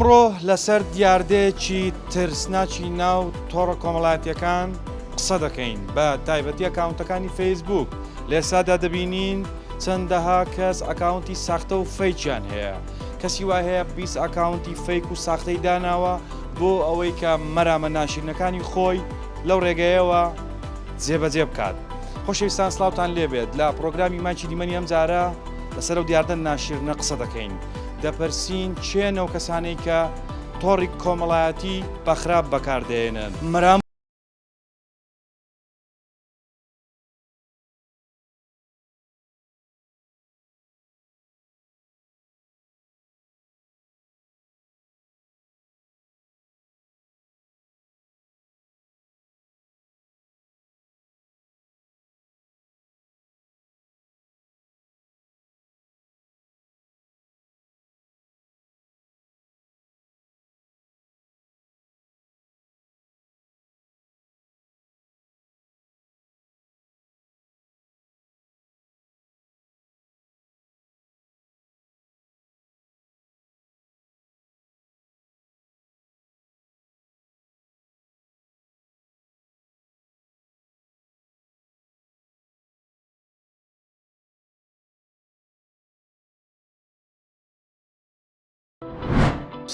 ئەمڕۆ لەسەر دیاردەیەکی ترسناکی ناو تۆڕە کۆمەڵایەتیەکان قسە دەکەین بە تایبەتی ئەکاونتەکانی فەیسبوک. لە ئێستادا دەبینین چەندەها کەس ئەکاونتی ساختە و فەیکیان هەیە. کەسی وا هەیە 20 ئەکاونتی فەیک و ساختەی داناوە بۆ ئەوەی کە مەرامە ناشرینەکانی خۆی لەو ڕێگەیەوە جێبەجێ بکات. خۆشەویستان سڵاوتان لێبێت لە پرۆگرامی ماچی دیمەنی ئەم جارە لەسەر ئەو دیاردە ناشرنە قسە دەکەین. دەپرسین چێنە و کەسانەی کە تۆڕی کۆمەڵایەتی بەخراپ بەکاردێنن.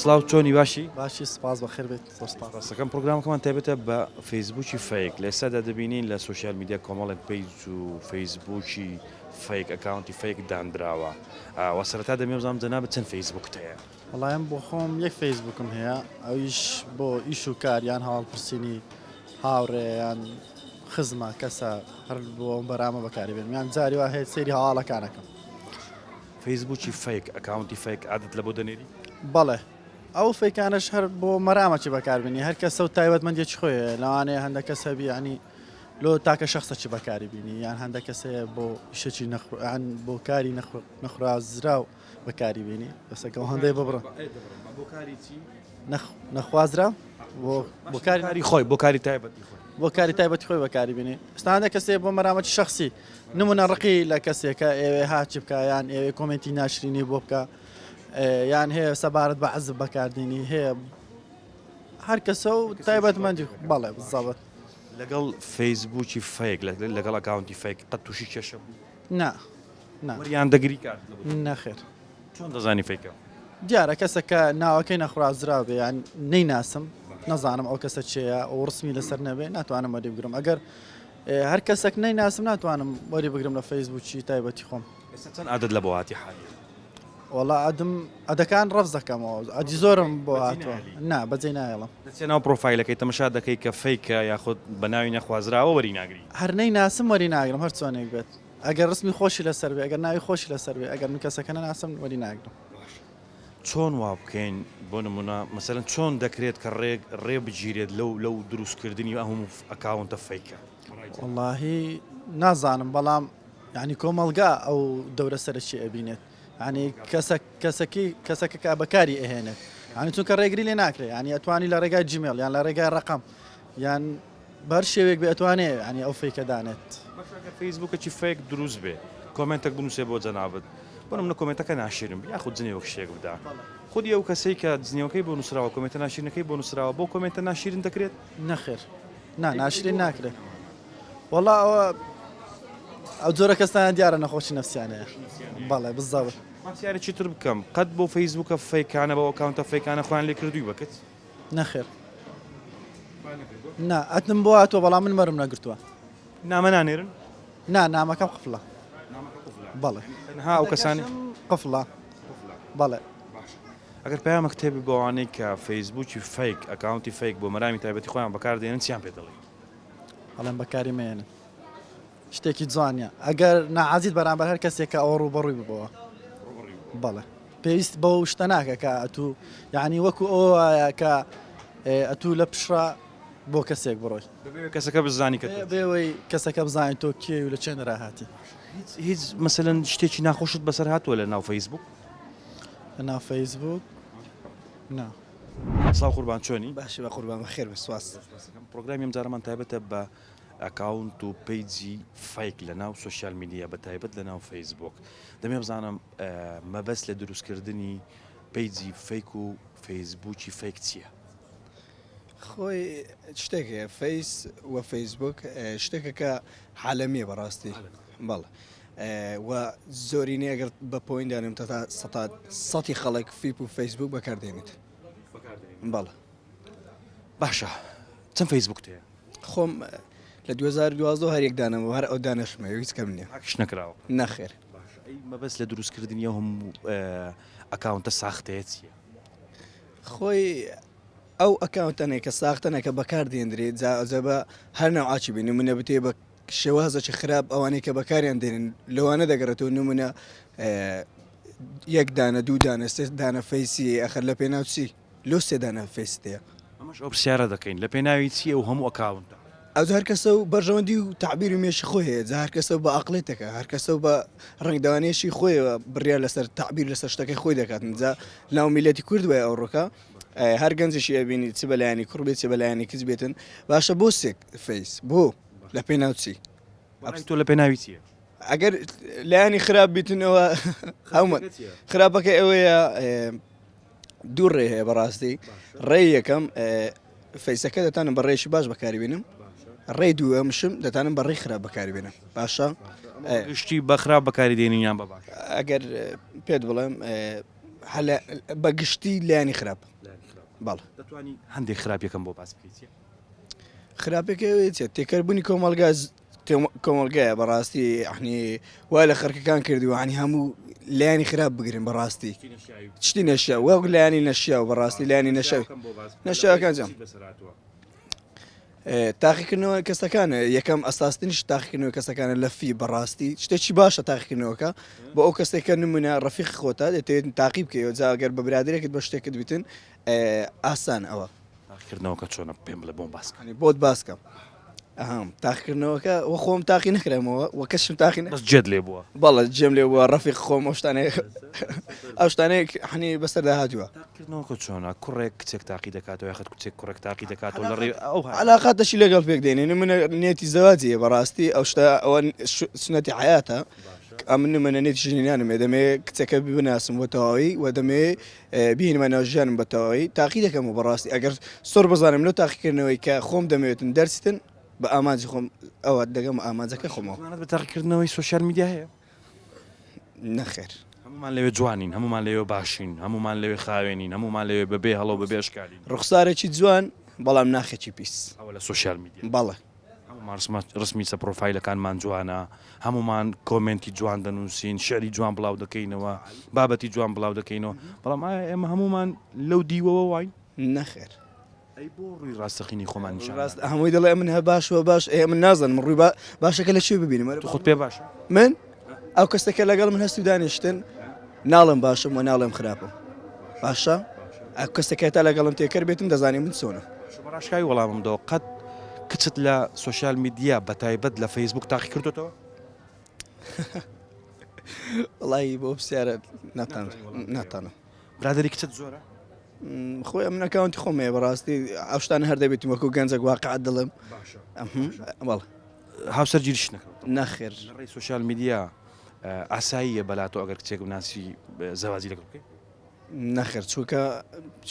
سڵاو چۆنی باشی؟ باشی سپاس بەخێر بێت. ڕاستەکەم پرۆگرامەکەمان تایبەتە بە فەیسبوکی فەیک. لە ئێستادا دەبینین لە سوشیال میدیا کۆمەڵێک پیج و فەیسبوکی فەیک ئەکاونتی فەیک دانراوە. وە سەرەتا دەمێوزانم جەنابەت چەند فەیسبوکت هەیە؟ وەڵایم بۆ خۆم یەک فەیسبوکم هەیە، ئەویش بۆ ئیش و کاریان هەواڵپرسینی هاوڕێیان خزمە کەسە هەر بۆ بەرامە بەکاری بێن یان جاری وا هەیە سەیری هەواڵەکانەکەم. فەیسبوکی فەیک ئەکاونتی فەیک عادەت لە بۆ دەنێری؟ بەڵێ ئەو فەیکانش هەر بۆ مەرامەکی بەکاربێنی هەر کەسە و تایبەتمەندێکی خۆیە لەوانەیە هەندێک کەسە بیانی لۆ تاکە شخصەکی بەکاری بینی یان هەندێک کەسەیە بۆ شتێکی بۆ کاری نەخوازراو بەکاری بینی بەسەکە هەندێک ببڕن بۆ کاری چی؟ نەخوازرا بۆ کاری خۆی بۆ کاری تایبەتی خۆی بۆ کاری تایبەتی خۆی بەکاری بینی ستانە کەسێ بۆ مەرامەتی شخصی نمونە ڕقی لە کەسێکە ئێوێ هاچی بکە یان ئێوێ کۆمنتی ناشرینی بۆ بکە یان هەیە سەبارەت بە عەزب بەکاردێنی هەیە هەر کەسە و تایبەتمەندی بەڵێ بزەبەت. لەگەڵ فەیسبوکی فەیک لەگەڵ ئەکاونتی فەیک قەت تووشی کێشە بوو؟ نا وەریان دەگری کات نەخێر. چۆن دەزانی فەیکە؟ دیارە کەسەکە ناوەکەی نەخوازرا بێ یان نەیناسم نەزانم ئەو کەسە چێە ئەو ڕسمی لەسەر نەبێ ناتوانم وەری بگرم. ئەگەر هەر کەسێک نەیناسم ناتوانم وەری بگرم لە فەیسبوکی تایبەتی خۆم. ئێستا چەند عادەت لە بۆ هاتی حالی؟ وەڵا ئەدەکان ڕەفز دەکەمەوە ئەدی زۆرم بۆ هاتووە نا بەجێ نایڵم. دەچێ ناو پرۆفایلەکەی تەمەشا دەکەی کە فەیکە یاخود بە ناوی نەخوازراوە وەری ناگری. هەر نەیناسم وەری ناگرم هەر چۆنێک بێت ئەگەر ڕسمی خۆشی لەسەر بێ ئەگەر ناوی خۆشی لەسەر بێ ئەگەر من کەسەکە نەناسم وەری ناگرم. چۆن وا بکەین بۆ نمونە مەسەلەن چۆن دەکرێت کە ڕێ بگیرێت لەو دروستکردنی هەموو ئەکاونتە فەیکە؟ وەڵاهی نازانم بەڵام یعنی کۆمەڵگا ئەو دەورە سەرچی ئەبینێت ینی کەسەکە کە بەکاری ئەهێنێت ینی چونکە ڕێگری لێ ناکرێت ینی ئەتوانی لە ڕێگای جیمێڵ یان لە ڕێگای ڕقم یان بەر شێوێک بێ ئەتوانێت ینی ئەو فەیکە دانێت. فەیسبوکێکی فەیک دروست بێ کۆمنتێک بنووسێ بۆ جەنابەت بۆ نمونە کۆمنتەکە ناشرین یاخود جنێوەک شتێک بدا خودی ئەو کەسەی کە جنێوەکەی بۆ نووسراوە کۆمنتە ناشرینەکەی بۆ نووسراوە بۆ کۆمنتە ناشرین دەکرێت؟ نەخێر ناشرین ناکرێت. وەڵا ئەو جۆرە کەسانە دیارە نەخۆشی نەفسیانەیە. بەڵێ بزەوت ماسیارێکی تر بکەم قەت بۆ فەیسبوکە فەیکانە بە ئەکاونتە فەیکانە خۆیان لێ کردووی بکەت؟ نەخێر نا ئەتم بۆ هاتووە بەڵام من مەرم نەگرتووە. نامە نانێرن؟ نامەکەم قفڵە. بەڵێ ها ئەو کەسانی قفڵە. بەڵێ ئەگەر پەیامە کتێبی بۆوانەی کە فەیسبوکی فەیک ئەکاونتی فەیک بۆ مەرامی تایبەتی خۆیان بەکاردێنن چیان پێ دەڵێ؟ هەڵێن بەکاری مێنن شتێکی جوانە ئەگەر نەعازیت بەرامبەر هەر کەسێکە ئەوە ڕوبەڕووی ببەوە. بەڵێ پێویست بەو شتە ناکە کە ئەتوو یعنی وەکو ئەوە کە ئەتوو لە پشڕە بۆ کەسێک بڕۆی کەسەکە بزانی کە بێەوەی کەسەکە بزانین تۆ کێ و لە چێن ڕاهاتی. هیچ مەسەلەن شتێکی ناخۆشت بەسەر هاتووە لە ناو فەیسبوک؟ لە ناو فەیسبوک نا. سڵاو قوربان چۆنی؟ باشی بە قوربان بەخێر بسواس. پرۆگرامی ئەم جارەمان تایبەتە بە ئەکاونت و پیجی فەیک لە ناو سوشیال میدیا بە تایبەت لە ناو فەیسبوک. دەمێ بزانم مەبەست لە دروستکردنی پیجی فەیک و فەیسبووکی فێک چییە؟ خۆی شتێکە فەیس و فەیسبوک شتێکە کە حالەمیە بەڕاستی بەڵ و زۆرینەی ئەگەر بە پۆین دانم تا سەتی خەڵک فیپ و فەیسبوک بەکاردێنێت بەڵ باشە چەند فەیسبوک تەیە؟ خۆم لە 2012 هەر یەکدانەوە هەر ئەو دانەشمە هیچ کەم نییە هاکش نەکراوە نەخێر مەبەست لە دروستکردنی هەموو ئەکاونتە ساختەیە چییە؟ خۆی ئەو ئەکاونتەنێک کە ساختەنە کە بەکار دێنرێت جا بە هەر ناوعاچی بین نمونە بتێ بە شێوازەکی خراپ ئەوانەی کە بەکاریان دێنن لەوانە دەگەڕێتەوە نمونە یەک دانە دوو دانە سێ دانە فەیسی ئەخر لە پێناوچی لۆ سێ دانە فەیستەیە ئەمەش ئەو پرسیارە دەکەین لە پێناوی چییە و هەموو ئەکاونتە ئەو هەر کەسە و بەرژەوەندی و تعبیر و مێشی خۆی هەیە هەر کەسە بە عقلێتەکە هەر کەسە بە ڕنگدانێشی خۆیەوە بڕیا لەسەر تعبیر لەسەر شتەکەی خۆی دەکاتن جا ناو میلەتی کورد وایە ئەو ڕۆکە هەر گەنجشی ئەبینی چ بەلایانی کوڕبێت چ بەلایانی کچ بێتن باشە بۆ سێک فەیس بۆ لە پێناوچی تۆ لە پێناوی چییە؟ ئەگەر لایانی خراپ بیتنەوە هەومە خراپەکە ئەوەیە دوو ڕێ هەیە بەڕاستی ڕێ یەکەم فەیسەکە دەتانم بە ڕێشی باش بەکاری بێنم ڕێ دووەمشم دەتانم بە ڕێی خراپ بەکاری بێنم باشە گشتی بەخراپ بەکاری دێنیان بە باش ئەگەر پێت بڵێم بە گشتی لایانی خراپ باڵ دەتوانی هەندێک خراپیەکەم بۆ باس بکەیت خراپێکەوەیە تێکەربوونی کۆمەلگایە بەڕاستی ئەحنی وای لە خەرکەکان کردی وانی هەموو لایانی خراپ بگرن بەڕاستی شتی نەشیا وەک لایانی نەشیا و بەڕاستی لایانی نەشەوی نەشەکان جام تاقیکردنەوە کەسەکانە یەکەم ئەساستنیش تاقیکردنەوە کەسەکانە لە فی بەڕاستی شتێکی باشە تاقیکردنەوەکە بۆ ئەو کەسێکە نمونە ڕەفیق خۆتا دەتەوێت تاقی بکەیەوە جاگەر بە برادێکت بە شتێکت بیتن ئاسان ئەوە تاقیکردنەوەکە چۆنە پێم بڵێ بۆم باس بکەنی بۆت باسکەم ئەهام تاقیکردنەوەکە وە خۆم تاقی نەکرێمەوە وە کەسم تاقی بەس جێت لێ بووە بەڵێ جێم لێ بووە ڕەفیق خۆم ئەو شتانەیە ئەو شتانەیە حنی بەسەر داهاتووە تاقیکردنەوەکە چۆنە کوڕێک کچێک تاقی دەکاتەوە یاخەت کچێک کوڕێک تاقی دەکاتەوە لە ڕێ ئەو علاقات دەشی لەگەڵ پێک دێنێ منە نێتی زەواجیە بەڕاستی ئەو شتا ئەوە سنەتی حیاتە ئەمن منە نێتی ژنیانم دەمێ کچەکە بناسم بۆ تەواوی و دەمێ بینمە ناوژیانم بە تەواوی تاقی دەکەم و بەڕاستی ئەگەر سۆر بزانم لەو تاقیکردنەوەی کە خۆم دەمەوێتن دەرسیتن بە ئامانجی خۆم ئەوە دەگەم ئامانجەکە خۆمەوە بە تاقیکردنەوەی سوۆسیال میدیا هەیە نەخێر هەمومان لەوێ جوانین هەمومان لەوێ باشین هەمومان لەوێ خاوێنین هەمومان لەوێ بەبێ هەڵۆ بەبێ شکالین ڕوخسارێکی جوان بەڵام ناخێکی پیس ئەوە لە سوۆسیال میدیا بەڵێ هەمومان ڕسمی چە پرۆفایلەکانمان جوانە هەمومان کۆمنتی جوان دەنووسین شعری جوان بڵاو دەکەینەوە بابەتی جوان بڵاو دەکەینەوە بەڵام ئێمە هەمومان لەو دیوەوە واین نەخێر ئەی بۆ ڕووی ڕاستەقینی خۆمان نیشان ڕاست هەمووی دەڵێ من هە باشەوە باش من نازانم ڕووی باشەکە لە چێ ببینم خۆت پێ باشە من ئەو کەسەکە لەگەڵ من هەستی دانیشتن ناڵم باشم و ناڵێم خراپم باشە ئەو کەسەکە تا لەگەڵم تێکەر بێتم دەزانێ من چۆنە بەڕاشکایی وەڵاممدەوە قەت کچت لە سوۆسیال میدیا بەتایبەت لە فەیسبوک تاقی کردوتەوە وڵی بۆ پرسیارە ناتانە برادری کچت زۆرە خۆی من ئەکاونتی خۆمەیە بەڕاستی ئەو شتانە هەر دەبێتم وەکو گەنجێک واقعات دڵم بەڵ هاوسەرگیریش نەکەوت نەخێر ڕێی سوۆسیال میدیا ئاساییە بەلاتۆ ئەگەر کچێک بناسی زەواجی لەگەڵ بکەیت نەخێر چووکە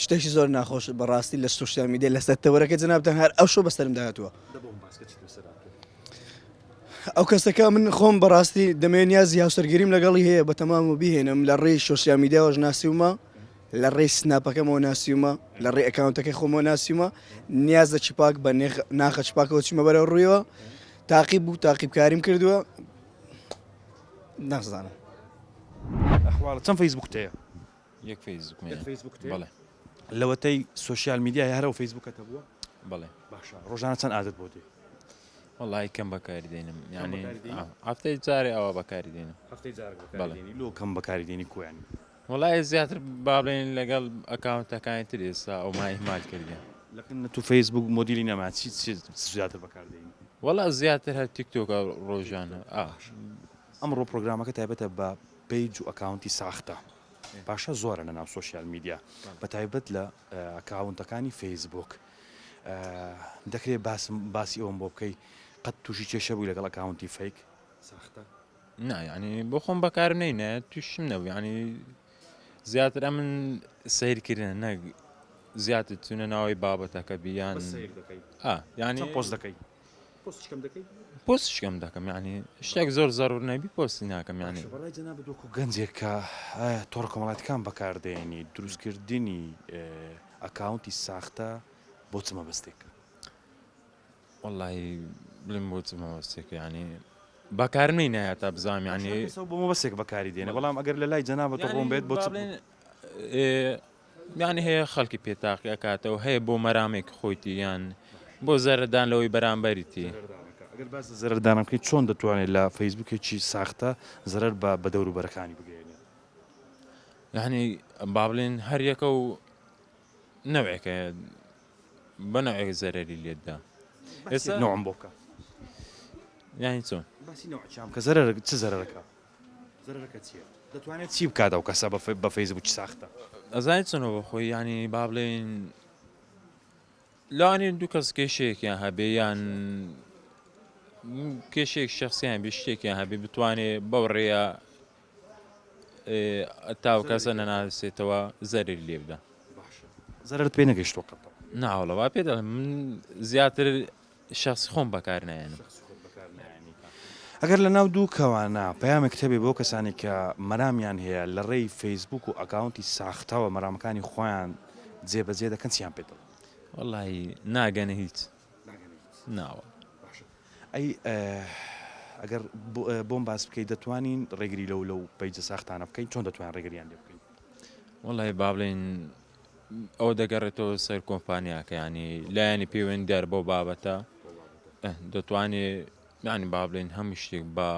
شتێکی زۆر ناخۆش بەڕاستی لە سوۆسیال میدیا لەسەر تەوەرەکە جنابتەن هەر ئەو شۆ بەسەرم داهاتووە ئەو کەسەکە من خۆم بەڕاستی دەمێن نیازی هاوسەرگیریم لەگەڵی هەیە بە تەمام و بیهێنم لە ڕێی سوۆسیال میدیاوەش ناسیومە لە ڕێی سناپەکەمەوە ناسیومە لە ڕێی ئەکاونتەکەی خۆمەوە ناسیومە نیازە چپاک بە ناخە چپاکەوە چیمە بەرەو ڕوویەوە تاقیب بوو تاقیبکاریم کردووە نازانم ئەحواڵە چەند فەیسبوک تەیە یەک فەیسبوک بەڵێ لەوەتەی سوۆسیال میدیای هەرە و فەیسبوکەتە بووە بەڵێ باشە ڕۆژانە چەند عادەت بۆ دێ وەڵی کەم بەکاری دێنم ینی هەفتەی جارێ ئەوە بەکاری دێنم هەفتەی جارێک بەکاردێنی لۆ کەم بەکاردێنی کویانی وەڵی زیاتر بابلێن لەگەڵ ئەکاونتەکانی تر ئێستا ئەو مای هیمال کردیان لەکن تو فەیسبوک مۆدیلی نەما چی زیاتر بەکاردێنی وەڵا زیاتر هەر تیکتۆکە ڕۆژانە ئەمڕۆ پرۆگرامەکە تایبەتە بە پیج و ئەکاونتی ساختە باشە زۆرە لە ناو سوۆسیال میدیا بەتایبەت لە ئەکاونتەکانی فەیسبوک دەکرێت باسی ئەوم بۆ بکەی قەت تووشی کێشە بووی لەگەڵ ئەکاونتی فەیک ساختە ینی بۆ خۆم بەکار نینە تووشم نەبوو ینی زیاتر ئەمن سیرکردن نەک زیاتر چونە ناوی بابەتەکە بیان یعنی چەند پۆست دەکەی پۆستیشکەم دەکەی پۆستشکەم دەکەم یعنی شتێک زۆر زەڕور نەبی پۆستی ناکەم یعنی بەڵای جەنابەت وەکو گەنجێک کە تۆڕە کۆمەڵاتەکان بەکاردێنی دروستکردنی ئەکاونتی ساختە بۆ چ مەبەستێک وەڵی بڵم بۆ چ مەبەستێک یعنی بەکارمەی نایە تا بزانم یعنی بۆ مەبەستێک بەکاری دێنێ بەڵام ئەگەر لە لای جەنابەت ڕۆم بێت بۆ چ یعنی هەیە خەڵکی پێتاقی ئەکاتەوە هەیە بۆ مەرامێک خۆیتی یان بۆ زەردان لەوەی بەرامبەریتی ئەگەر باس زەردانم بکەیت چۆن دەتوانێت لە فەیسبوکێکی ساختە زەرەر بە دەوروبەرەکانی بگەێنێت یعنی با بڵێن هەر یەکە و نەوێکە بە نەوێک زەرەری لێتدا ئێستا نوعم بۆ بکە یانی چۆن باسی نەوەچام کە زەرەر چ زەرەرەکە زەرەرەکە چییە دەتوانێت چی بکات ئەو کەسە بە فەیسبوک ساختە ئەزانیت چۆنەوە خۆی ینی با بڵێن لاوانێن دوو کەس کێشەیەکیان هەبێ یان کێشێک شخصیان بێ شتێکیان هەبێ بتوانێت بەو ڕێیە تاو کەسە نەناسێتەوە زەرری لێ بدە زەرت پێ نەگەیشتۆ قەتەوە ناوەڵەوە پێ دەڵێم من زیاتر شخصی خۆم بەکار نایەنم ئەگەر لە ناو دوو کەوانە پەیامێک کتێبێ بۆ کەسانی کە مەرامیان هەیە لە ڕێی فەیسبوک و ئەکاونتی ساختەوە مەرامەکانی خۆیان جێبەجێ دەکەن چیان پێدەڵ وەڵی ناگەنە هیچ ناوە ئەی ئەگەر بۆم باس بکەیت دەتوانین ڕێگری لەو پەیجە ساختانە بکەین چۆن دەتوان ڕێگریان لێ بکەین وەڵی با بڵێن ئەو دەگەڕێتەوە سەر کۆمپانیاکە ینی لایەنی پەیوەندیدار بۆ بابەتە دەتوانێت یعنی با بڵێن هەموو شتێک بە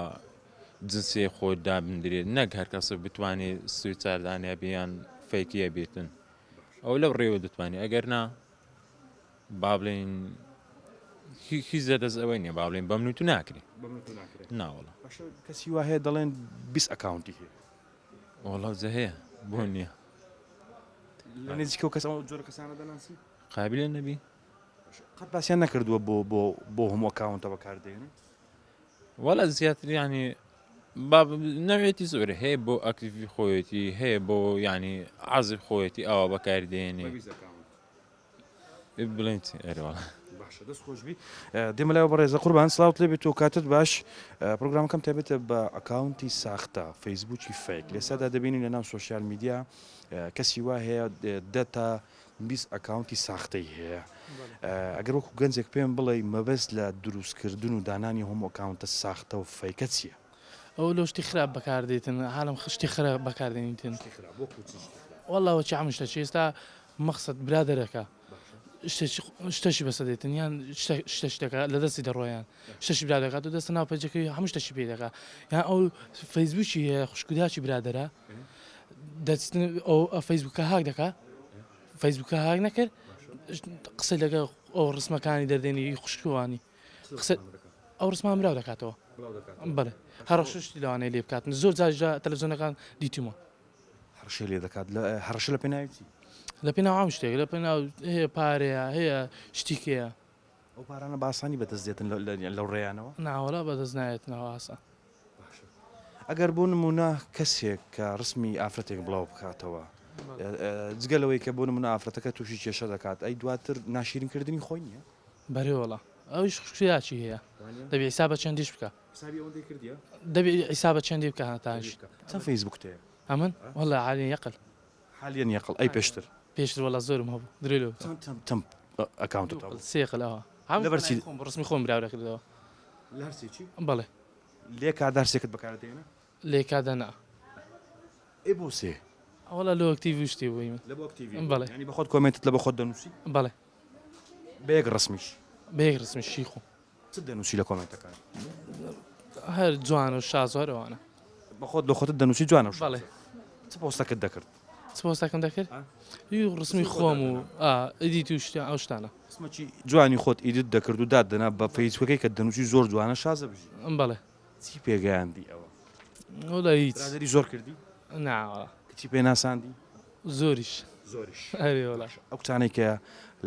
جنسێ خۆت دابدرێت نەک هەر کەسە بتوانێت سوی چاردانیا بیان فەیکیە بێتن ئەو لەو ڕێوە دەتوانێت ئەگەر نا با بڵێن هیچ زەدەست ئەوەی نییە با بڵێن بەمنوت و ناکرێت ناوەڵە کەسی وا هەیە دەڵێن 20 ئەکاونتی هەیە وەڵاو جە هەیە بۆ نییە لە نزیکەوە کەس ئەو جۆرە کەسانە دەناسی قابلە نەبی قەت باسییان نەکردووە بۆ هەموو ئەکاونتە بەکاردێنێت وەڵە زیاتر ینی نەوێتی زۆر هەیە بۆ ئەکتیڤی خۆیەتی هەیە بۆ ینی عازی خۆیەتی ئەوە بەکاردێنێ بڵێن ئەرێوەڵە دەست خۆشبی دێمە لایەوە بەڕێزە قوربان سڵاوت لێ بێت و کاتت باش پرۆگرامەکەم تێبێتە بە ئەکاونتی ساختە فەیسبوکی فێک لێسادا دەبینین لە ناو سۆشیال میدیا کەسی وا هەیە 10 تا 20 ئەکاونتی ساختەی هەیە ئەگەر وەکو گەنجێک پێم بڵێ مەبەست لە دروستکردن و دانانی هەموو ئەکاونتە ساختە و فەیکە چییە ئەو لۆ شتی خراپ بەکاردێتن حالم خشتی خراپ بەکاردێنیتن وەڵاوە چی هەموو شتە ئێستا مەقسەد برادەرەکە شتەشی بەسە دێتن یان شتەش دەکات لە دەستی دەڕۆیان شتەشی برا دەکات و دەستە ناو پەجەکەی هەموو شتەشی پێ دەکات یان ئەو فەیسبوکی هەیە خوشکوداچی برادەرە دەچن ئەو فەیسبوکە هاک دەکات فەیسبوکە هاک نەکرد قسە لەگە ئەو ڕسمەکانی دەردێنی خوشکوانی ئەو ڕسمان براو دەکاتەوە بەڵێ هەڕ شتی لەوانەیە لێ بکاتن زۆر جاژدا تەلەڤیزۆنەکان دیتیمەوە هەرشە لێ دەکات هەرشە لە پێناوی لە پێناو ئەم شتێک لە پێناو هەیە پارەیە هەیە شتێکەیە ئەو پارانە باسانی بەدەست دێتن لەو ڕێیانەوە ناوەڵا بەدەست نایێتنەوە ئاسا ئەگەر بۆ نمونە کەسێک کە ڕسمی ئافرەتێک بڵاو بکاتەوە جگەلەوەی کە بۆ نمونە ئافرەتەکە تووشی کێشە دەکات ئەی دواتر ناشیرینکردنی خۆی نییە بەرێوەڵا ئەویش خوشکیاچی هەیە دەبێت حیسابە چەندیش بکە دەبێت حیسابە چەندی بکە هەتاش چەند فەیسبوک تەیە ئەمن وەڵا عالی یەقل حالیان یەقڵ ئەی پێشتر پێشتر وەڵا زۆرم هەبوو درێلو تەم ئەکاونت سێقلەوە لەبەرچی ڕسمی خۆم براورەکردەوە لە هەرسێکی بەڵێ لێ کادارسێکت بەکاردێنە لێکادەنا ئێ بۆ سێ ئەوڵا لۆ ئەکتیڤ شتی بووی من لە بۆ ئەکتیڤ بەڵێ ینی بە خۆت کۆمنتت لە بە خۆت دەنووسی بەڵێ بەیەک ڕسمیش بەیەک ڕسمی شیخۆ چ دەنووسی لە کۆمنتەکان هەر جوان و شازۆرەوانە بە خۆت لە خۆتت دەنووسی جوانە بەڵێ چ پۆستەکەت دەکرد سپۆستاکەم دەکرد ڕسمی خۆم و ئیدی توشتیان ئەو شتانە قسمەکی جوانی خۆت ئیدت دەکرد و دادنا بە فەیسبوکەکەی کە دەنووسی زۆر جوانە شازە بژی بەڵێ چی پێگەیاندی ئەوە وەڵا هیچ برادەری زۆر کردی ناوەڵا کچی پێ ناساندی زۆریش زۆریش هەرێ وەڵا ئەو کتانێک کە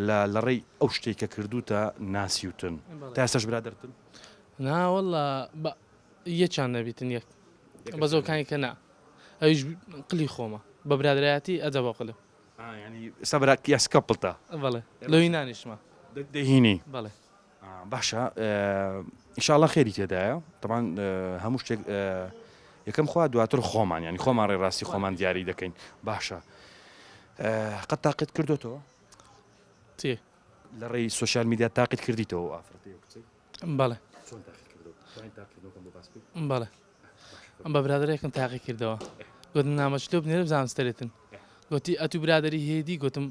لە ڕێی ئەو شتێک کە کردوتە ناسیوتن تا ئێستاش برادەرتن ناوەڵا یەکیان نەبیتن یەک بە زۆرکانی کە نا ئەویش قلی خۆمە بە برادایەتی ئەدە بۆ قلم ینی سەبرا یاس کەپڵتە بەڵێ لەوی نانیشمە دەهینی بەڵێ باشە ئینشاءڵڵا خێری تێدایە طبعاً هەموو شتێک یەکەم خوا دواتر خۆمان ینی خۆمان ڕێڕاستی خۆمان دیاری دەکەین باشە قەت تاقیت کردوتەوە تێ لە ڕێی سوۆسیال میدیا تاقیت کردیتەوە ئافرەتەیە کچەی بەڵێ چۆن تاقیت کردەوە توانیت تاقیکردنەوەکەم بۆ باس بکەیت بەڵێ ئەم بە برادێکم تاقی کردەوە گوتم نامەچلۆ بنێرە بزانستەرێتن گوتی ئەتو برادری هێدی گوتم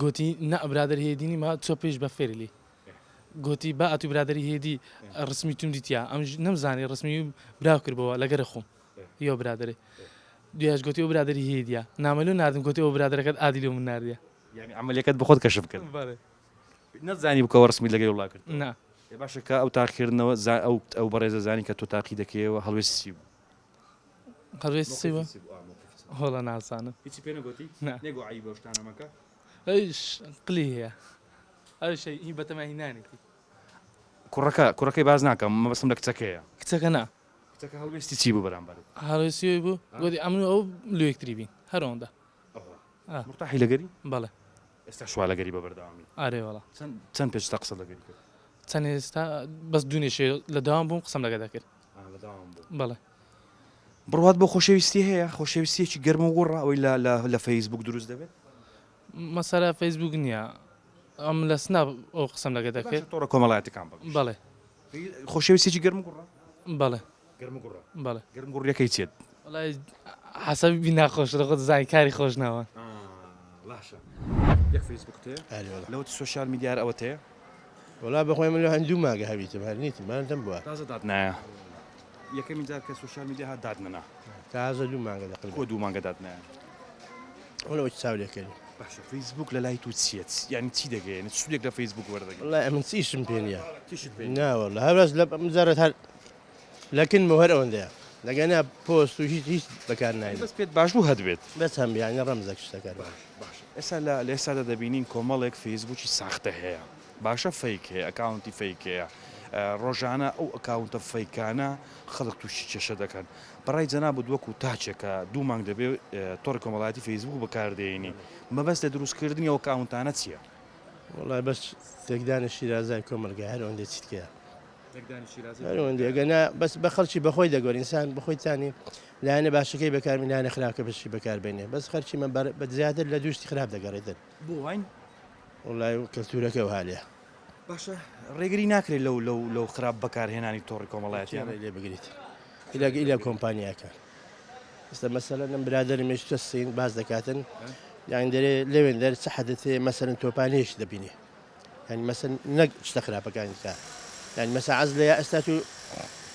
گوتی نە برادر هێدینی ما چۆ پێش بە فێرلی گوتی با ئەتو برادری هێدی ڕسمی تون دیتیا ئەم نەمزانی ڕسمی براو کردبەوە لەگەرە خۆم یۆ برادێ دوێژ گوتی ئەو برادری هێدیە نامەلو نردم گوتی ئەو برادەکەت ئادیلۆ من نردە یعنی عملیەکەت بخۆت کەشف کرد نەزانی بکەوە ڕسمی لەگەی وڵا کرد نا باشە کە ئەو تاقیکردنەوە ئەو بەڕێزە زانی کە تۆ تاقی دەکەیەوە هەڵوێستی بوو هەڵوێستیوە هۆڵە ناسانم هیچی پێ نەگوتی نا نێگو عیب بە شتانەمەکە ئەیش قلی هەیە ئەوشەی هی بەتەماهینانێتی کوڕەکەی باز ناکەم مەبەستم لە کچەکەیە کچەکە نا کچەکە هەڵوێستی چی بوو بەرامبەر هەڵوێستیەوەی بوو گوتی ئەمن ئەو لێکتری بین هەرەوەندا مرتاحی لەگەری بەڵێ ئێستا شوا لەگەری بە بەردەوامی ئارێ وەڵا چەند پێش تا قسە لەگەری کرد چەند ئێستا بەس دوونێشێ لە داوام بووم قسەم لەگە دەکرد لەداوام بوو بەڵێ بڕوات بۆ خۆشەویستی هەیە خۆشەویستیەکی گەرم و گوڕ ئەوەی لە فەیسبوک دروست دەبێت مەسەلا فەیسبوک نییە ئەم لە سناب ئەو قسەم لەگە دەکرد تۆڕە کۆمەڵایەتەکان بە بەڵێ خۆشەویستێکی گەرم و گوڕ بەڵێ گەرم و گوڕ بەڵێ گەرم گوڕیەکەی چێت وڵای حەسەبی ناخۆش لە خۆت زانی کاری خۆش ناوە باشە یەک فەیسبوک تەیە لەوەتی سوۆسیال میدیار ئەوە تەیە وڵا بەخۆی من لە هەندوو ماگە هەویتم هەر نیتم مادەم بووە تازە دادنایە یەکەمی جار کە سوۆسیال میدیا هات دادنەنا تازە دوو ماگە بۆ دەقل دوو مانگە دادنایە وڵەوە چاولێکەکەی باشە فەیسبوک لە لای تو چیت یعنی چی دەگەێنێت سوودێک لە فەیسبوک وەردەگەێت وڵای من چیشم پێ نییە تیشت پێ ناوەڵ هەرس لە مزارەت هەر لەکنمە هەر ئەوەندەیە لەگەنا پۆست و هیچ بەکار ناین بەس پێت باش بوو هەدبێت بەس هەم بیانە ڕەمزەک شتەکە ئێستا لە ئێستادا دەبینین کۆمەڵێک فەیسبوکی ساختە هەیە باشە فەیک هەیە ئەکاونتی فەیک هەیە ڕۆژانە ئەو ئەکاونتە فەیکانە خەڵک تووشی کێشە دەکەن بەڕای جەناب وەکو تاچێکە دوو مانگ دەبێت تۆڕی کۆمەڵایەتی فەیسبوک بەکاردێنی مەبەست لە دروستکردنی ئەو ئەکاونتانە چییە؟ وڵای بەس تێکدانی شیرازای کۆمەلگا هەر ئەوەندە چیتکەیە هەر ئەوەندەگەنا بەس بە خەڵکی بەخۆی دەگۆر ئینسان بەخۆی تانی لایەنە باشەکەی بەکارمی لایەنە خراپکە بەشی بەکاربێنێ بەس خەرکی من بە زیاتر لە دووشتی خراپ دەگەڕێتن بۆ واین وڵای کەلتورەکە و هاالێ باشە ڕێگری ناکرێت لەو خراپ بەکارهێنانی تۆڕی کۆمەڵایەتی لێ بگریت ئیلا کۆمپانیاکە ئێستا مەسەلە لەم برادری مێشتە سین باز دەکاتن یان دەرێ لەوێن دەر چ حەدەتێ مەسەرن تۆپانێش دەبینێ ینی مەسەن نەک شتە خراپەکانی تا ینی مەسە عەز لە ئێستا و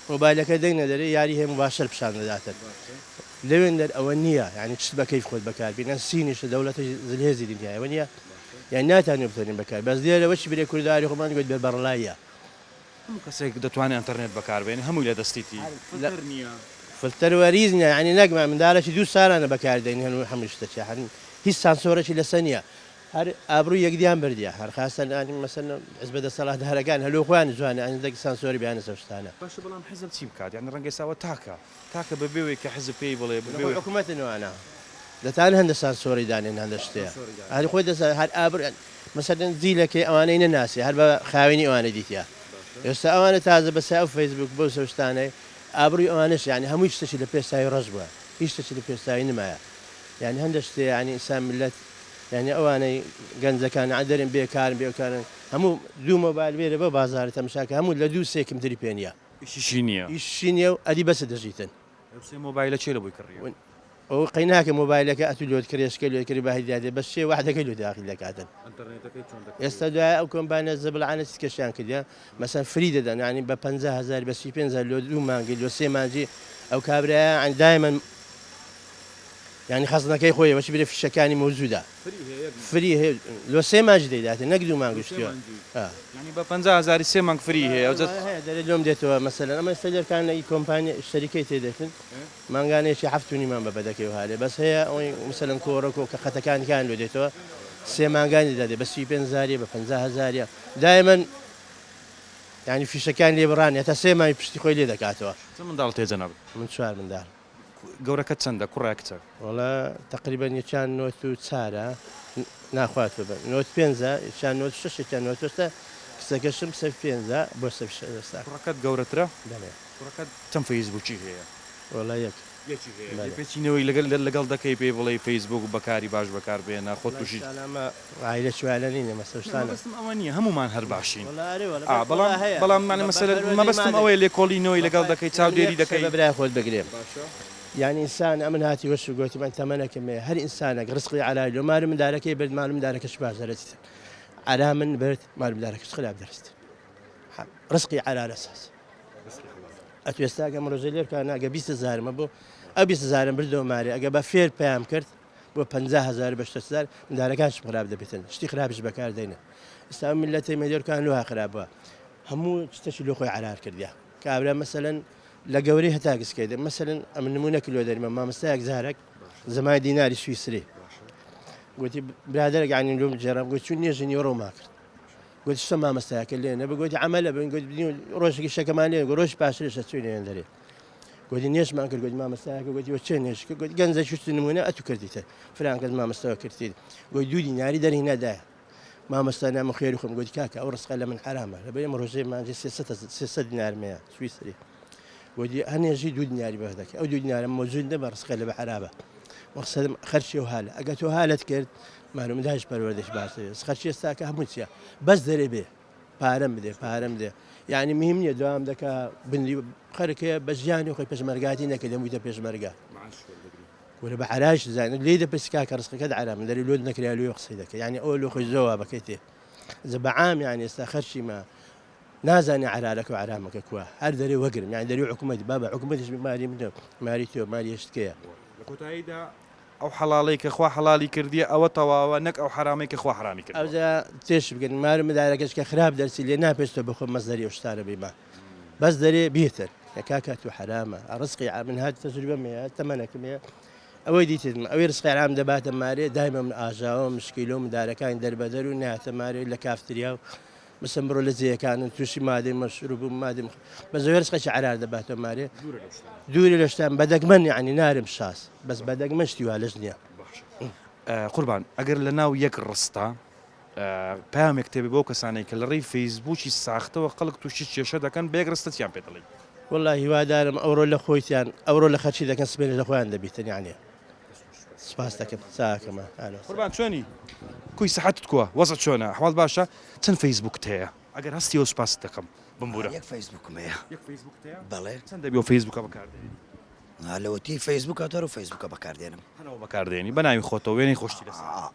مۆبایلەکە دەنگە دەرێ یاری هەیە مباشر پیشان دەداتن لەوێن دەر ئەوە نییە ینی چ بەکەیف خۆت بەکاربێنە سینیشە دەوڵەتە زلهێزی دنیاەوە نییە یان ناتوانێت بتوانین بەکار بەس دێرەوەی برێ کورداری خۆمان گوێت بێ بەڕڵایە هەموو کەسێک دەتوانێت ئەتەرنێت بەکاربێنێ هەمووی لە دەستیتی فلتەر وەریزنە ینی نەگما منداڵێکی دوو سارانە بەکاردێنی هەنوو هەموو شتەی هەن هیچ سانسۆرەی لەسەر نییە هەر ئابروو یەکدیان بردیە هەر خاستن ئانی مەسەن حز بە دەسەڵات هەرەکان هەلو خۆیان جوانە ئەنی دەک سانسۆری بیانە سەشتانە باشە بەڵام حزب چی بکات یان ڕەنگە ساوە تاکە بەبێوەی کە حزب پێی بڵێ ببێ حکوومەتنەوەوانە دەتان هەندە سانسۆری دانێن هەندە شتەیە هەر خۆی دەسە هەر ئابر مەسەن جیلەکەی ئەوانەی نەناسی هەر بە خاوێنی ئەوانە دیتە ئێستا ئەوانە تازە بەسا و فەیسبوک بۆ سەشتانەی ئابرووی ئەوانش ینی هەمووی شتێکی لە پێستاوی ڕەش بووە هیچ شتێکی لە پێستاوی نمایە یعنی هەندە شتێ ینی ئینسان ملت یعنی ئەوانەی گەنجەکان عدەرن بێکارن بێکارن هەموو دوو مۆبایل بێرە بە بازارە تەماشاکە هەموو لە دوو سێکم تری پێ نییە ئیشی نییە ئیشی نییە و ئەدی بەسە دەژیتن سێ مۆبایلە چێ لە بۆی کڕی ئەو قەیناکە مۆبایلەکە ئەتو لۆت کرێشکە لێکری باهیدادێ بەس شێ وحدەکەی لۆ داخل دەکاتن ئێستا دوای ئەو کۆمپانیا زەبلعانە کەشیان کردیا مەسەن فری دەدەن ینی بە 500,000 بە 35,000 لۆ دوو مانگی لۆ سێ مانجی ئەو کابرایە ئەنی دایمەن ینی خەزنەکەی خۆی وەچ برێ فیشەکانی مۆزوودا فری هەیە لۆ سێ مانج دەیداتن نەک دوو مانگشتیوە ینی بە 50,000 سێ مانگ فری هەیە دەرێ لۆم دێتەوە مەسەلەن ئەمە سەرکانە کۆمپانیا شەریکەی تێدەکەن مانگانێکی هەفتونیمان بە بەدەکەی و هاالێ بەس هەیە ئەوی مسەلەن کۆڕۆکۆ کە خەتەکانیان لۆ دێتەوە سێ مانگانی دادێ بە 35,000 بە 50,000 دایمەن ینی فیشەکان لێ بڕانێت تا سێ مای پشتی خۆی لێ دەکاتەوە منداڵ تێجەنەب من 4 منداڵ گەورەکە چەندە کوڕە کچە وڵا تقریبا یەکیان نۆت و چارە ناخوات بن نۆت پێنجە یەکیان نۆت شەش یەکیان نۆت وەستە کچەکەشم سە پێنجە بۆ سە ئێستا کوڕەکەت گەورەترە بەڵێ کوڕەکەت چەند فەیسبووکی هەیە وڵا یەک پێچینەوەی لەگەڵ دەکەی پێ بڵێ فەیسبوک بەکاری باش بەکاربێنە خۆ تووشی ئەمە عیلە چوالە نینە مەسەشتانە مەبەستم ئەوە نییە هەمومان هەر باشین بەڵام بەڵام مەبەستم ئەوەیە لێکۆڵینەوەی لەگەڵ دەکەی چاودێری دەکەی برای خۆت بگرێم يعني إنسان أمن هاتي وش قلت ما أنت منك هل إنسانك رزقي على لو مال من دارك يبرد مال من دارك شباز درست على من برد مال من دارك خلاف درست رزقي على الأساس أتوستاك أمر زلير كان أجابيس الزهر ما بو أبيس الزهر بردو ماري أجابا فير بيام كرت بو 50,000 باش تسال من دارك كانش خلاف دبيتن اشتي خلافش بكار دينا استعمل ملتي مليار كان لها خلافها همو تشتشي خوي على الكرديا كابلا مثلا لقوري هتاقس كده مثلا من نمونه كيلو دري ما مستاك زهرك زمان ديناري سويسري قلت برادرك يعني اليوم جرب قلت شو نيجي يورو ماكر قلت شو ما مستاك اللي انا قلت عمله قلت بدي روش كيش كمان قلت روش باش ليش تسوي دري قلت نيش ما قلت ما مستاك قلت وش نيش قلت جنزه شو نمونه اتو كرتيته فلان قلت ما مستاك كرتي قلت دودي ناري دري هنا ده ما مستانا من خير قلت كاكا او رزق من حرامه لبي مروجي ما جي 6 دينار 100 سويسري ودي أنا يجي دو دينار بهذاك أو دو دينار موجود نبى رزق اللي بحرابة مقصد خرشي وهالة أجت وهالة كرت ما له مدهش بالوردش بس خرشي استاك هموتيا بس دري به بارم ده يعني مهم يدوام ذاك بندي خركة بس جاني وخي بس مرقاتي نكده مويته بس مرقات ولا بحراش زين اللي ده بس كاك رزق كده على من دري لود نكري له يقصدك يعني أول خي زوا بكيته زبعام يعني استخرشي ما نازني على لك وعلامك كوا هذا دري وقرم يعني دري حكومة بابا حكومة مالي من مالي تو مالي يشتكي كوتايدا أو حلاليك إخوة حلالي كردية أو توا نك أو حراميك إخوة حرامي كردية أو ذا تيش بقول مالي مدارك كخراب درسي اللي نابستو بخو مصدري وشتاري بما بس دري بيثر كاكات وحرامة رزقي من هذه التجربة 100 8 100 أودي تدم أو رزقي عام دبات ماري دائما من آجاو مشكلة مداركان دربدر ونهات ماري ولا كافتريا مسمرو لزي كان توشي مادي مشروب مادي بس يرسقش على هذا باتو ماري دوري لشتان بدك من يعني نارم شاس بس بدك من شتيوا لجنيا قربان أجر لنا وياك الرسطة بهم يكتب بوك ساني كلري فيسبوك الساخته وقلق توشيش يشهد كان بيجر رستيان بيطلي والله هو دارم أورو لخويتان أورو لخشي ذا كان سبين لخوان دبيتن يعني سباستك ساكما قربان شوني كوي صحتك وسط شونا أحوال باشا تن فيسبوك تاعي أجر هستي وسباستكم بمبورة يك فيسبوك مية يك فيسبوك تاعي بله تن دبيو فيسبوك بكارديني لو تي فيسبوك أتورو فيسبوك بكاردينم أنا بكارديني بناوي خوتو ويني خوشتي لسه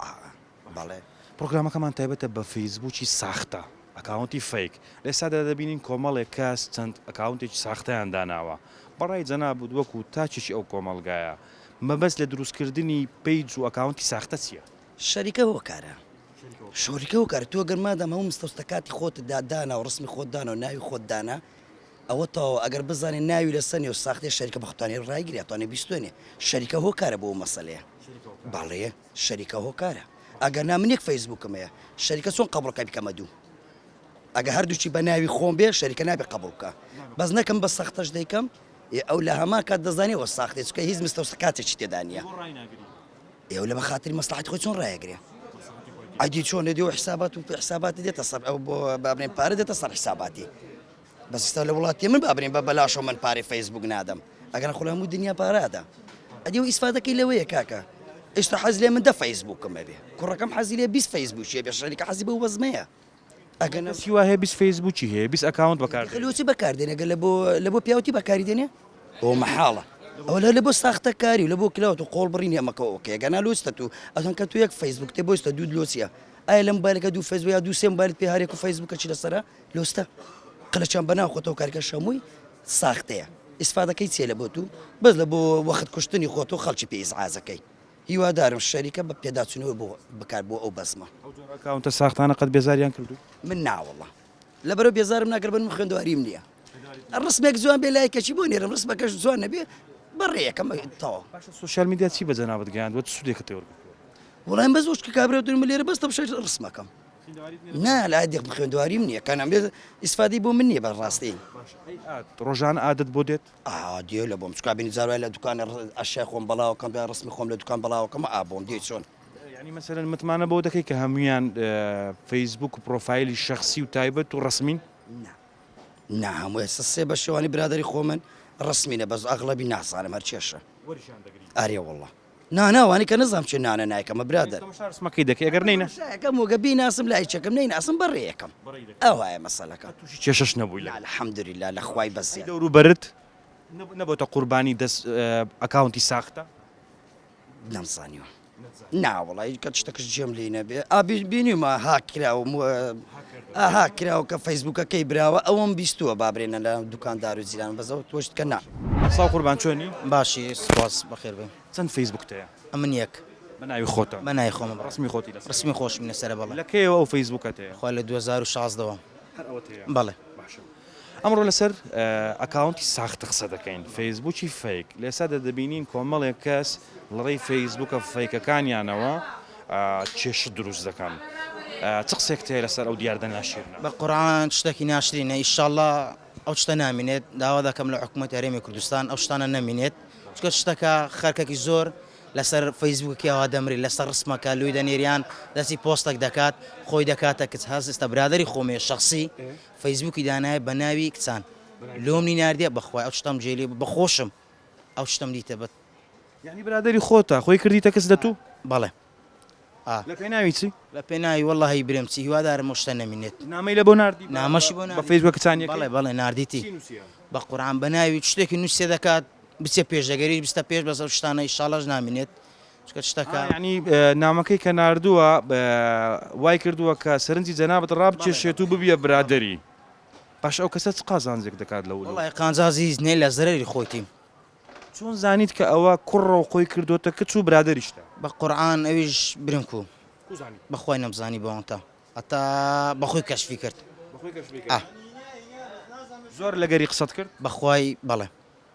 بله برنامج كمان تابعته بفيسبوك ساخته أكاونتي فيك لسه ده بينين كمال كاس تنت أكاونتي ساخته عندنا برای جناب دوکو تاچش او کامل گایا ما بس لدروس کردنی پیج و اکاونتی ساخته چیه شركة وكارة شركة وكارة تو أجر مادام هم مستوستكاتي خوت دانا ورسمي خوت دانا وناوي خوت دانا أو تو أجر بزاني ناوي للسنة وساختي الشركة بختاني الرايقري أعطاني بيستوني الشركة هو كارة بو مسألة بالله الشركة هو كارة أجر نامنيك فيسبوك ما الشركة سون قبلك أبي كمدو أجر هردو شي بناوي خوم بيه الشركة نابي قبلك بس نكم بس ساختش ديكم أو لها ما كاد دزاني وساختي سكي هيز مستوستكاتي شتي دانيا يا ولا بخاطر مصلحة خوت شون رايقري عادي شلون نديو حسابات وفي حساباتي دي تصل او بابنين باري دي تصل حساباتي بس استولى والله من بابنين ببلاش من باري فيسبوك نادم اقرا خلها مو الدنيا باراده اديو استفاده كي لويه كاكا ايش تحز لي من ده فيسبوك ما به كل رقم حز لي بيس فيسبوك شي بيشريك حزبه وزميه اقنا سوا هي بس فيسبوك هي بس اكاونت بكاردي خلوتي بكاردي قال لبو بياوتي بكاردي هو محاله ولا لبو ساخته كاري لبو كلاوت وقول بريني اما اوكي انا لوستو اذن كنتو يك فيسبوك تبو دود لوسيا اي لم بالك دو فيسبوك دو سيم بالك بهاريكو فيسبوك تشي لسرا لوستا قلشان بنا خوتو كاركا شموي ساخته استفاده كيتي لبوتو بس لبو وقت كشتني خوتو خلشي بيز عازكي يوا دارم الشركه ببيدات شنو بو بكاربو او بسمه اكاونت ساخته انا قد بيزاريان كردو منا والله لبرو بيزار من قرب مخندو هريمنيا الرسمك زوان بلايك شيبوني الرسمك زوان نبي برية كم تو السوشيال ميديا تسيب جنابت قاعد وتسودي كتير والله بزوج كابرة ودون مليار بس طب شيء رسمكم نا لا عادی خوێندواریم نییە کانام بێت ئیسفادی بۆ من نییە بەڕاستی ڕۆژان عادت بۆ دێت دیێ لە بۆم چکا بینی زارای لە دوکانە ئەشای خۆم بەڵاوکەم بە ڕسمی خۆم لە دوکان بەڵاوکەم بۆم دێت چۆن ینی مەسەرەن متمانە بۆ دەکەی کە هەمویان فەیسبوک و پرۆفایلی شخصی و تایبەت و ڕسمین نا هەموو ئێستا سێ بە شێوانی برادری خۆ من ڕسمینە بەس ئەغڵەبی ناسانم هەر کێشە ئارێ وڵڵە ناناوانی کە نزانام چێ نانە نایکەمە برادر ڕسمەکەی دەکەی ئەگەر نینە شایەکەم وگە بیناسم لای چەکەم نیناسم بەڕێیەکەم ئەوایە مەسەلەکە کێشەش نەبووی لە الحەمدولله لە خوای بەسێ دەور و بەرت نەبووتە قوربانی دەست ئەکاونتی ساختە نەمزانیوە ناوەڵی کە شتەکەش جێم لێ نەبێ بینیمە هاکراوە کە فەیسبوکەکەی براوە ئەوەم بیستووە بابرێنە لە دوکاندار و زیران بەزەوە تۆشت کە نا ساڵ قوربان چۆنی باشی سپاس بەخێر بێ چەند فەیسبوکتەیە ئەمن یەک بە ناوی خۆتە بە نای خۆمە ڕسمی خۆتی لە ڕسمی خۆش منە سەر بەڵێ لە کێوە ئەو فەیسبوکەتەیە خوا لە 2016ەوە بەڵێ ئەمڕۆ لەسەر ئەکاونتی ساختە قسە دەکەین فەیسبوکی فیک لێسا دەبینین کۆمەڵێک کەس لەڕێی فەیسبوکە فیکەکانیانەوە کێشە دروست دەکەن چ قسێک تێ لەسەر ئەو دیاردە ناشرینە بە قورآن شتێکی ناشرینە ئیشاءالله ئەو شتە نامینێت داوا دەکەم لە حکوومەت هەرێمی کوردستان ئەو شتانە نەمینێت چکە شتەکە خەرکێکی زۆر لەسەر فەیسبوکیەوە دەمری لەسەر ڕسمەکە لوی دەنێریان دەستی پۆستێک دەکات خۆی دەکاتە کچ هەست برادری خۆمێ شخصی فەیسبوکی دانایە بە ناوی کچان لۆمنی ناردیە بەخوای ئەو شتم جێلی بەخۆشم ئەو شتم دیتە بەت یعنی برادری خۆتە خۆی کردیتە کەس دەتوو بەڵێ لە پێی ناوی چی لە پێناوی وەڵی برمچی هیوادارم شتە نەمینێت نامەی لە بۆ نردی نامەشی بۆ بە فەیسبوک کچانی بەڵێ بەڵێ نردیتی بە قورآن بە ناوی شتێکی نووسێ دەکات بچێ پێشەگەری بستە پێش بەس ئەو شتانە ئیشاڵەش نامینێت چکە شتەکە ینی نامەکەی کە نردووە وای کردووە کە سەرنجی جەنابەت ڕابچێشێت و ببیە برادری باش ئەو کەسە چ قازانجێک دەکات لەوە وڵی قانجازی نێ لە زەرری خۆیتیم چۆن زانیت کە ئەوە کوڕڕە و خۆی کردوتە کچ و برادریشتە بە قورآن ئەویش برمکو بەخوای نەمزانی بەوەنتە هەتا بەخۆی کەشفی کرد زۆر لەگەری قسەت کرد بەخوای بەڵێ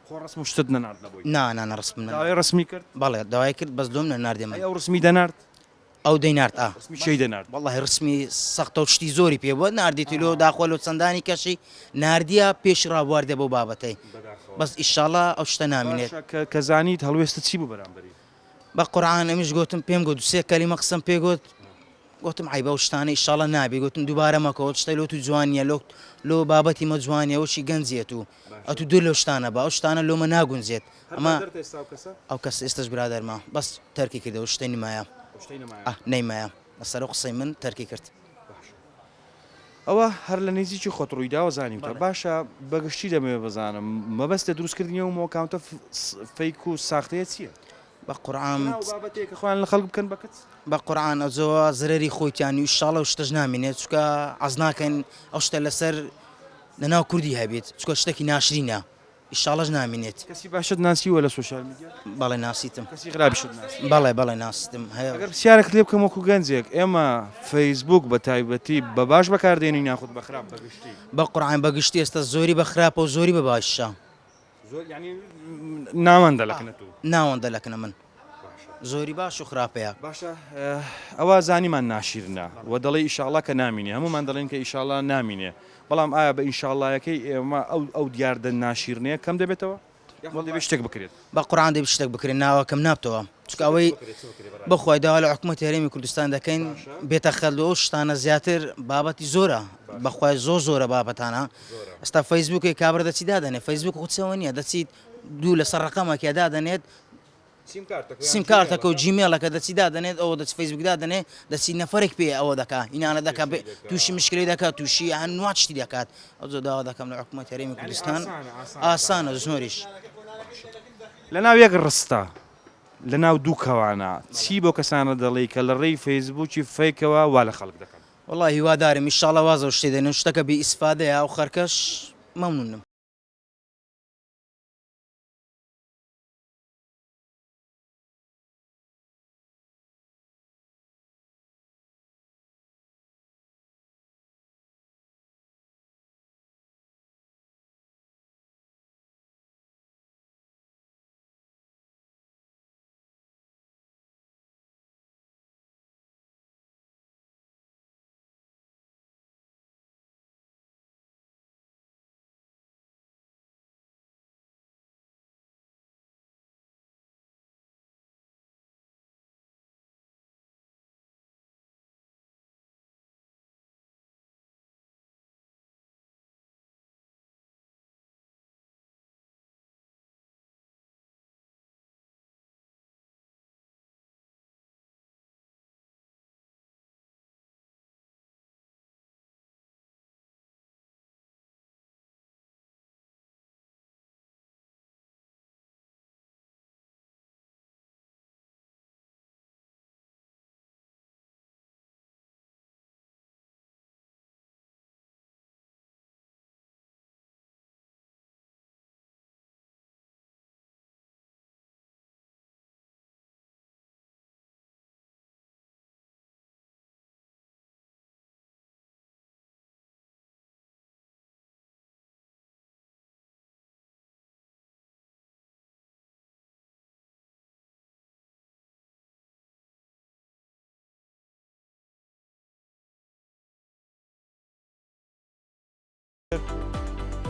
خۆ ڕسم و شتت نەنارد لە بۆی نانە ڕسم داوای ڕسمی کرد بەڵێ داوای کرد بەس دۆم نەناردێمە ئەو ڕسمی دەنارد ئەو دەینارد ڕسمی شەی دەنارد والله ڕسمی سەختە و شتی زۆری پێ بووە نردیتی لۆ داخۆل و چەندانی کەشی نردیە پێش ڕابواردە بۆ بابەتەی بەس ئیشاڵە ئەو شتە نامینێت کە زانیت هەڵوێستە چی بوو بەرامبەری بە قورآن ئەمیش گوتم پێم گوت سێ کەلیمە قسەم پێگوت گوتم عیبە و شتانە ئیشاڵە نابێ گوتم دووبارە مەکەوت شتە لۆ تو جوانیە لۆ بابەتی مە جوانیەوەشی گەنجێت و ئەو تو دوور لەو شتانە بە ئەو شتانە لۆمە ناگونجێت ئەمە ئەو کەس ئێستش برادەرمە بەس تەرکی کردەوە شتەی نمایە نەیمایە لەسەر قسەی من تەرکی کرد ئەوە هەر لە نێزیی خۆت ڕوویداوە زانیتە باشە بەگشتی دەمێ بزانم مەبەستە دروستکردنیەوە مۆکاونتە فەیک و ساختەیە چییە؟ بە قورآن بابەتێکە خۆیان لە خەڵک بکەن بەکەت بە قورآن ئەوزەوە زرەری خۆیتیانی و شاڵە و شتەش نامێنێت چکە ئەز ناکەن ئەو شتە لەسەر لەناو کوردی هەبێت چکە شتێکی ناشرینە ئیشاڵەش نامێنێت کەسی باشت ناسیوە لە سوۆشال میدیا بەڵێ ناسیتم کەسی خراپیشت ناسی بەڵێ ناسیتم هەیە ئەگەر پرسیارێک لێ بکەم وەکو گەنجێک ئێمە فەیسبوک بە تایبەتی بە باش بەکاردێنی ناخود بە خراپ بەگشتی بە قورآن بەگشتی ئێستا زۆری بە خراپە و زۆری بە باشە ناوەندە لەکنەوە ناوەندە لەکنە من زۆری باش و خراپەیە باشە ئەوە زانیمان ناشیرنا و دەڵێ ئیشاڵا کە نامینێ هەمومان دەڵێن کە ئیشاڵا نامینێ بەڵام ئایا بە ئیشاڵایەکەی ئێمە ئەو دیاردە ناشیرنەیە کەم دەبێتەوە دەبێت شتێک بکرێت بە قورآن دەبێت شتێک بکرێت ناوەکەم نابتەوە چکە ئەوەی بەخوای داوا لە حکوومەت هەرێمی کوردستان دەکەین بێتە خەلەوە شتانە زیاتر بابەتی زۆرە بەخوای زۆرە بابەتانە ئەستا فەیسبووکی کابرا دەچی دادەنێت فەیسبوک قوچەوە نییە دەچیت دوو لەسەر ڕقەمێکیا دادەنێت سیم کارتەکە و جیمێڵەکە دەچی دادەنێت ئەوە دەچ فەیسبوک دادەنێت دەچی نەفرێک پێ ئەوە دەکا ئینانە دەکات تووشی مشکلی دەکات تووشی هەنوات شتی دەکات ئەو زۆر داوا دەکەم لە حکوومەت هەرێمی کوردستان ئاسانە زۆریش لە ناو یەک ڕستە لە ناو دوو کەوانە چی بۆ کەسانە دەڵێ کە لە ڕێی فەیسبوکی فەیکەوە وا لە خەڵک دەکەن والله هیوادارم ئیشاڵە وازە شتێ دێنن شتەکە بێ ئیسفادەیە ئەو خەرکەش مەمنونم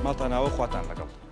ماڵتاناوە خواتان لەگەڵ.